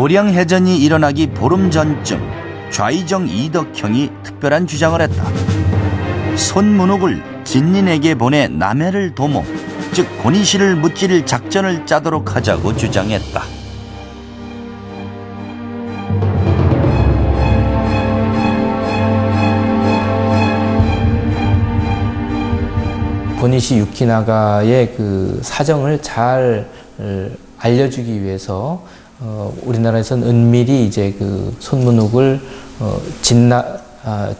노량해전이 일어나기 보름 전쯤 좌의정 이덕형이 특별한 주장을 했다. 손문옥을 진린에게 보내 남해를 도모, 즉 고니시를 무찌를 작전을 짜도록 하자고 주장했다. 고니시 유키나가의 그 사정을 잘 알려주기 위해서 우리나라에서는 은밀히 이제 그 손문옥을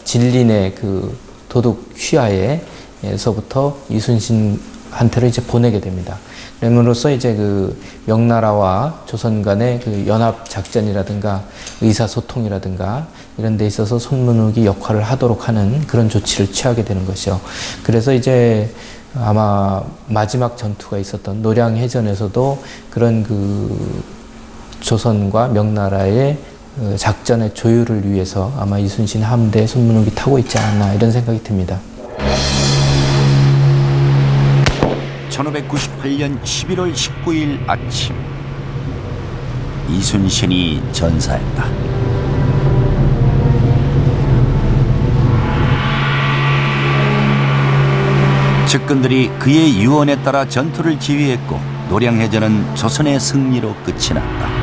진린의 그 도둑 휘하에서부터 이순신한테로 이제 보내게 됩니다. 그럼으로써 이제 그 명나라와 조선 간의 그 연합 작전이라든가 의사소통이라든가 이런 데 있어서 손문옥이 역할을 하도록 하는 그런 조치를 취하게 되는 것이요. 그래서 이제 아마 마지막 전투가 있었던 노량해전에서도 그런 그 조선과 명나라의 작전의 조율을 위해서 아마 이순신 함대에 손문옥이 타고 있지 않았나 이런 생각이 듭니다. 1598년 11월 19일 아침, 이순신이 전사했다. 측근들이 그의 유언에 따라 전투를 지휘했고 노량해전은 조선의 승리로 끝이 났다.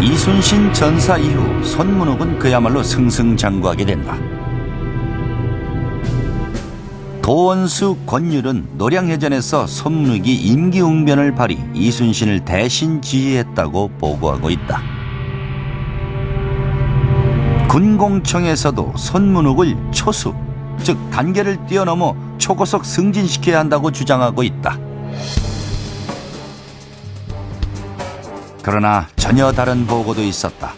이순신 전사 이후 손문옥은 그야말로 승승장구하게 된다. 도원수 권율은 노량해전에서 손문옥이 임기응변을 발휘 이순신을 대신 지휘했다고 보고하고 있다. 군공청에서도 손문옥을 초수, 즉 단계를 뛰어넘어 초고속 승진시켜야 한다고 주장하고 있다. 그러나 전혀 다른 보고도 있었다.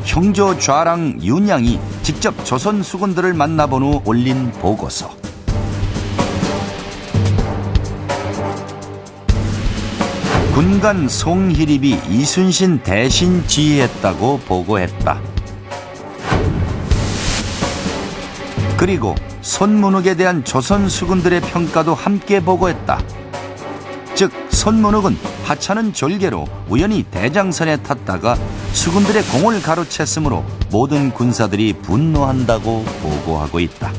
형조 좌랑 윤양이 직접 조선 수군들을 만나본 후 올린 보고서. 군관 송희립이 이순신 대신 지휘했다고 보고했다. 그리고 손문옥에 대한 조선 수군들의 평가도 함께 보고했다. 즉 손문옥은 하찮은 졸개로 우연히 대장선에 탔다가 수군들의 공을 가로챘으므로 모든 군사들이 분노한다고 보고하고 있다.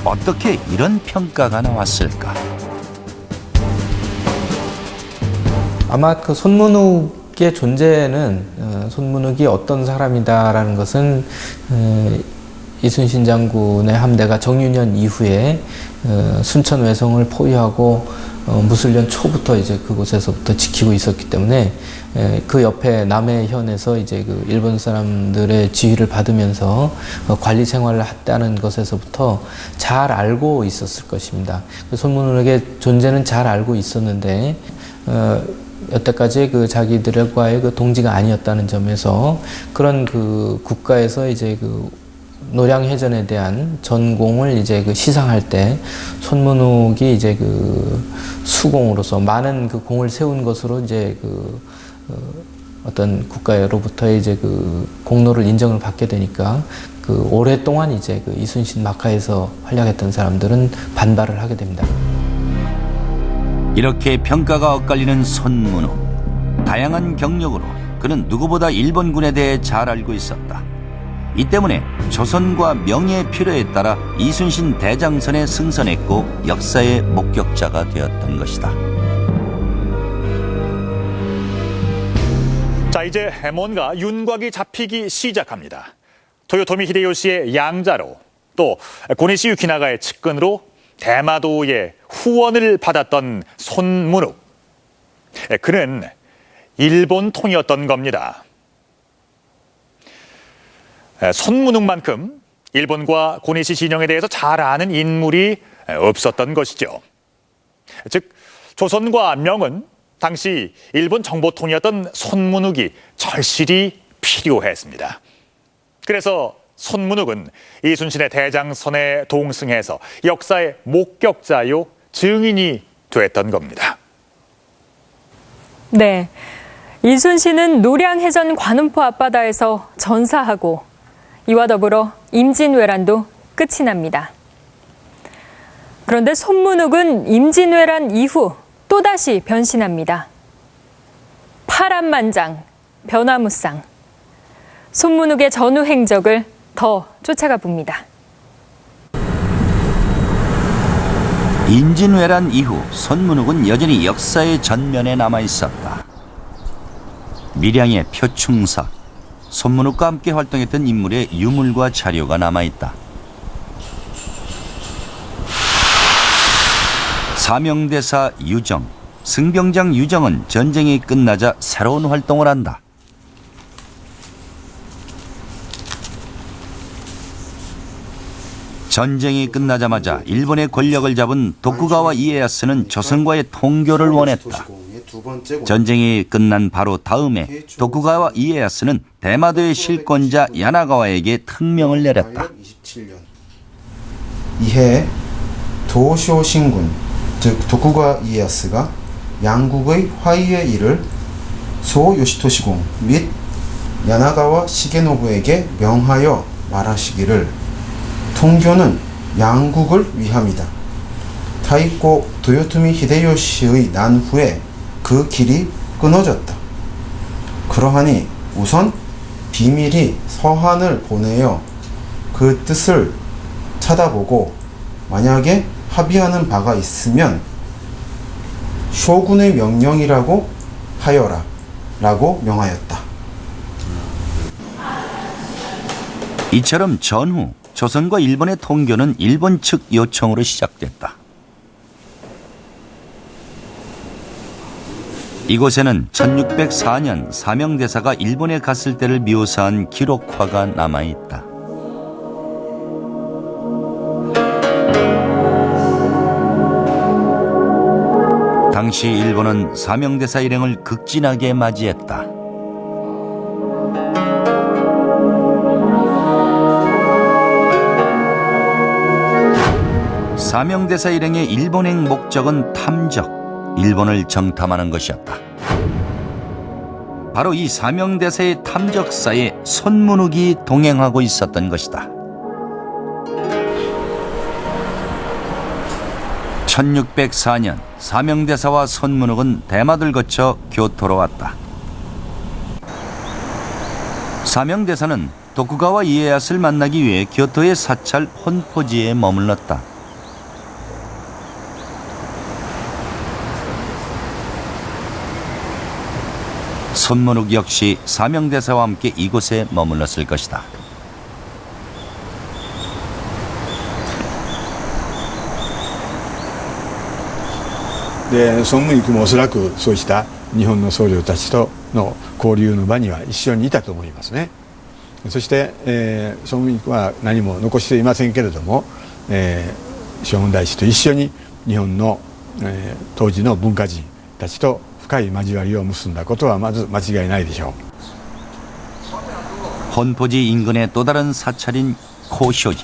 어떻게 이런 평가가 나왔을까? 아마 그 손문옥의 존재는 손문옥이 어떤 사람이다라는 것은 이순신 장군의 함대가 정유년 이후에 순천 외성을 포위하고 무술년 초부터 이제 그곳에서부터 지키고 있었기 때문에 그 옆에 남해현에서 이제 그 일본 사람들의 지휘를 받으면서 관리 생활을 했다는 것에서부터 잘 알고 있었을 것입니다. 손문옥의 존재는 잘 알고 있었는데 여태까지 그 자기들과의 그 동지가 아니었다는 점에서 그런 그 국가에서 이제 그 노량해전에 대한 전공을 이제 그 시상할 때 손문옥이 이제 그 수공으로서 많은 그 공을 세운 것으로 이제 그 어떤 국가로부터의 이제 그 공로를 인정을 받게 되니까 그 오랫동안 이제 그 이순신 막하에서 활약했던 사람들은 반발을 하게 됩니다. 이렇게 평가가 엇갈리는 손문옥. 다양한 경력으로 그는 누구보다 일본군에 대해 잘 알고 있었다. 이 때문에 조선과 명예의 필요에 따라 이순신 대장선에 승선했고 역사의 목격자가 되었던 것이다. 자, 이제 뭔가 윤곽이 잡히기 시작합니다. 토요토미 히데요시의 양자로 또 고니시 유키나가의 측근으로 대마도의 후원을 받았던 손문옥. 그는 일본통이었던 겁니다. 손문옥만큼 일본과 고니시 진영에 대해서 잘 아는 인물이 없었던 것이죠. 즉 조선과 명은 당시 일본 정보통이었던 손문옥이 절실히 필요했습니다. 그래서 손문옥은 이순신의 대장선에 동승해서 역사의 목격자요 증인이 됐던 겁니다. 네. 이순신은 노량해전 관음포 앞바다에서 전사하고 이와 더불어 임진왜란도 끝이 납니다. 그런데 손문욱은 임진왜란 이후 또다시 변신합니다. 파란만장, 변화무쌍. 손문욱의 전후 행적을 더 쫓아가 봅니다. 임진왜란 이후 손문욱은 여전히 역사의 전면에 남아 있었다. 밀양의 표충사, 손문욱과 함께 활동했던 인물의 유물과 자료가 남아 있다. 사명대사 유정, 승병장 유정은 전쟁이 끝나자 새로운 활동을 한다. 전쟁이 끝나자마자 일본의 권력을 잡은 도쿠가와 이에야스는 조선과의 통교를 원했다. 전쟁이 끝난 바로 다음에 도쿠가와 이에야스는 대마도의 실권자 야나가와에게 특명을 내렸다. 이해 도쇼신군, 즉 도쿠가 이에야스가 양국의 화의의 일을 소 요시토시공 및 야나가와 시게노부에게 명하여 말하시기를 통교는 양국을 위함이다. 타이코 도요토미 히데요시의 난 후에 그 길이 끊어졌다. 그러하니 우선 비밀히 서한을 보내어 그 뜻을 찾아보고 만약에 합의하는 바가 있으면 쇼군의 명령이라고 하여라 라고 명하였다. 이처럼 전후 조선과 일본의 통교는 일본 측 요청으로 시작됐다. 이곳에는 1604년 사명대사가 일본에 갔을 때를 묘사한 기록화가 남아있다. 당시 일본은 사명대사 일행을 극진하게 맞이했다. 사명대사 일행의 일본행 목적은 탐적, 일본을 정탐하는 것이었다. 바로 이 사명대사의 탐적사에 손문욱이 동행하고 있었던 것이다. 1604년 사명대사와 손문욱은 대마도를 거쳐 교토로 왔다. 사명대사는 도쿠가와 이에야스를 만나기 위해 교토의 사찰 혼포지에 머물렀다. 손문욱 역시 사명대사와 함께 이곳에 머물렀을 것이다.で孫文育もおそらくそうした日本の僧侶たちとの交流の場には一緒にいたと思いますね。そして、孫文育は何も残していませんけれども、将軍大師と一緒に日本の、当時の文化人たちと深い交わりを結んだことはまず間違いないでしょう。 혼포지 인근의 또 다른 사찰인 코쇼지.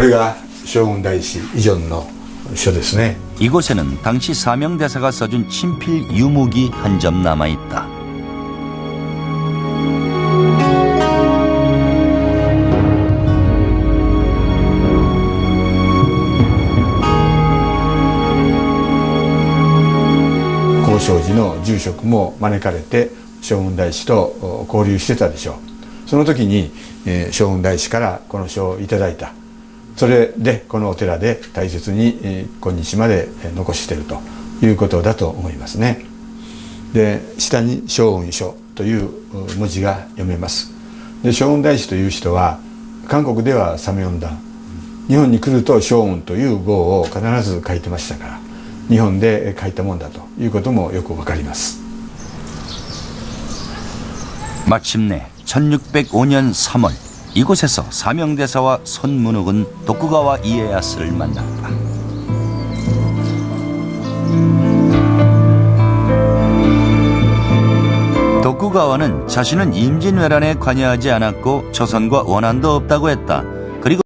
이가将軍大師以前の書ですね。 이곳에는 당시 사명대사가 써준 친필 유목이 한 점 남아있다.高尚寺の住職も招かれて将軍大師と交流してたでしょう。その時に、将軍大師からこの書をいただいた。それでこのお寺で大切に今日まで残しているということだと思いますね。で下に将軍書という文字が読めます。で将軍大師という人は韓国ではサメヨンダン、日本に来ると将軍という号を必ず書いてましたから、日本で書いたもんだということもよくわかります。 마침내 1605년 3월 이곳에서 사명대사와 손문욱은 도쿠가와 이에야스를 만났다. 도쿠가와는 자신은 임진왜란에 관여하지 않았고 조선과 원한도 없다고 했다. 그리고